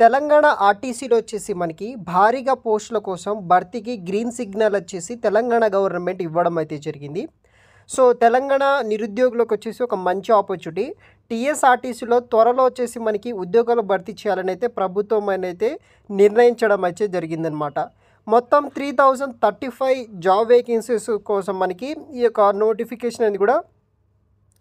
తెలంగాణ ఆర్టీసీలో వచ్చేసి మనకి భారీగా పోస్టుల కోసం భర్తీకి గ్రీన్ సిగ్నల్ వచ్చేసి తెలంగాణ గవర్నమెంట్ ఇవ్వడం అయితే జరిగింది. సో తెలంగాణ నిరుద్యోగులకు వచ్చేసి ఒక మంచి ఆపర్చునిటీ. టీఎస్ఆర్టీసీలో త్వరలో వచ్చేసి మనకి ఉద్యోగాలు భర్తీ చేయాలని అయితే ప్రభుత్వం అయితే నిర్ణయించడం అయితే జరిగిందనమాట. మొత్తం 3035 జాబ్ వేకెన్సీస్ కోసం మనకి ఈ యొక్క నోటిఫికేషన్ అనేది కూడా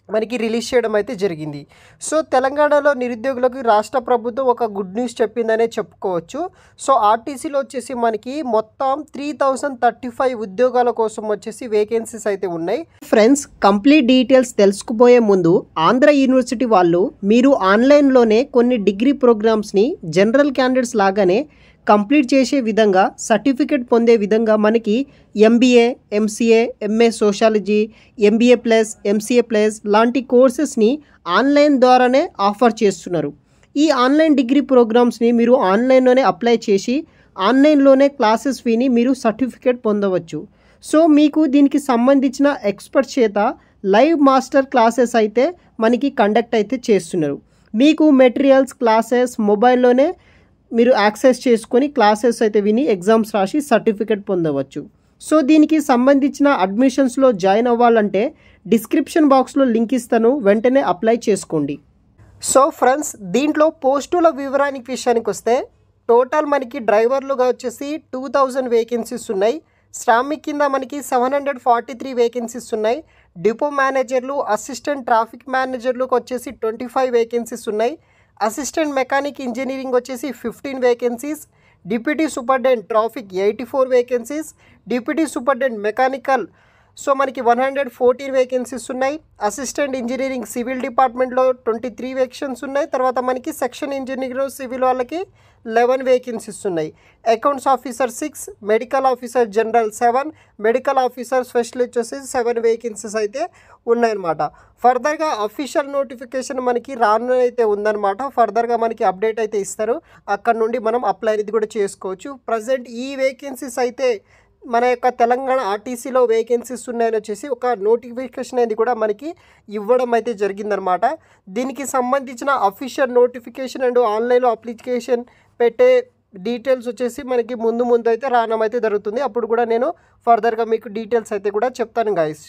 మనకి రిలీజ్ చేయడం అయితే జరిగింది. సో తెలంగాణలో నిరుద్యోగులకు రాష్ట్ర ప్రభుత్వం ఒక గుడ్ న్యూస్ చెప్పిందనే చెప్పుకోవచ్చు. సో ఆర్టీసీలో వచ్చేసి మనకి మొత్తం 3035 ఉద్యోగాల కోసం వచ్చేసి వేకెన్సీస్ అయితే ఉన్నాయి. ఫ్రెండ్స్, కంప్లీట్ డీటెయిల్స్ తెలుసుకుపోయే ముందు ఆంధ్ర యూనివర్సిటీ వాళ్ళు మీరు ఆన్లైన్లోనే కొన్ని డిగ్రీ ప్రోగ్రామ్స్ని జనరల్ క్యాండిడేట్స్ లాగానే కంప్లీట్ చేసే విధంగా సర్టిఫికేట్ పొందే విధంగా మనకి MBA, MCA, MA sociology, MBA plus, MCA plus లాంటి కోర్సెస్ని ఆన్లైన్ ద్వారానే ఆఫర్ చేస్తున్నారు. ఈ ఆన్లైన్ డిగ్రీ ప్రోగ్రామ్స్ని మీరు ఆన్లైన్లోనే అప్లై చేసి ఆన్లైన్లోనే క్లాసెస్ విని మీరు సర్టిఫికేట్ పొందవచ్చు. సో మీకు దీనికి సంబంధించిన ఎక్స్పర్ట్ చేత లైవ్ మాస్టర్ క్లాసెస్ అయితే మనకి కండక్ట్ అయితే చేస్తున్నారు. మీకు మెటీరియల్స్, క్లాసెస్ మొబైల్లోనే మీరు యాక్సెస్ చేసుకొని క్లాసెస్ అయితే విని ఎగ్జామ్స్ రాసి సర్టిఫికేట్ పొందవచ్చు. సో దీనికి సంబంధించిన అడ్మిషన్స్లో జాయిన్ అవ్వాలంటే డిస్క్రిప్షన్ బాక్స్లో లింక్ ఇస్తాను, వెంటనే అప్లై చేసుకోండి. సో ఫ్రెండ్స్, దీంట్లో పోస్టుల విషయానికి వస్తే టోటల్ మనకి డ్రైవర్లుగా వచ్చేసి 2000 వేకెన్సీస్ ఉన్నాయి. శ్రామిక్ కింద మనకి 743 వేకెన్సీస్ ఉన్నాయి. డిపో మేనేజర్లు, అసిస్టెంట్ ట్రాఫిక్ మేనేజర్లకు వచ్చేసి 25 వేకెన్సీస్ ఉన్నాయి. అసిస్టెంట్ మెకానిక్ ఇంజనీరింగ్ వచ్చేసి 15 vacancies. Deputy superintendent traffic 84 vacancies. Deputy superintendent mechanical so మనకి 114 వేకెన్సీస్ ఉన్నాయి. అసిస్టెంట్ ఇంజనీరింగ్ సివిల్ డిపార్ట్మెంట్లో 23 వేకెన్సీస్ ఉన్నాయి. తర్వాత మనకి సెక్షన్ ఇంజనీర్ సివిల్ వాళ్ళకి 11 వేకెన్సీస్ ఉన్నాయి. Accounts officer 6, medical officer general 7, medical officer specialist వచ్చేసి 7 వేకెన్సీస్ అయితే ఉన్నాయన్నమాట. ఫర్దర్గా అఫీషియల్ నోటిఫికేషన్ మనకి రానైతే ఉందన్నమాట. ఫర్దర్గా మనకి అప్డేట్ అయితే ఇస్తారు, అక్కడ నుండి మనం అప్లై అనేది కూడా చేసుకోవచ్చు. ప్రజెంట్ ఈ వేకెన్సీస్ అయితే మన యొక్క తెలంగాణ ఆర్టీసీలో వేకెన్సీస్ ఉన్నాయని వచ్చేసి ఒక నోటిఫికేషన్ అనేది కూడా మనకి ఇవ్వడం అయితే జరిగిందనమాట. దీనికి సంబంధించిన అఫీషియల్ నోటిఫికేషన్ అండ్ ఆన్లైన్లో అప్లికేషన్ పెట్టే డీటెయిల్స్ వచ్చేసి మనకి ముందు అయితే రావడం అయితే జరుగుతుంది. అప్పుడు కూడా నేను ఫర్దర్గా మీకు డీటెయిల్స్ అయితే కూడా చెప్తాను గైస్.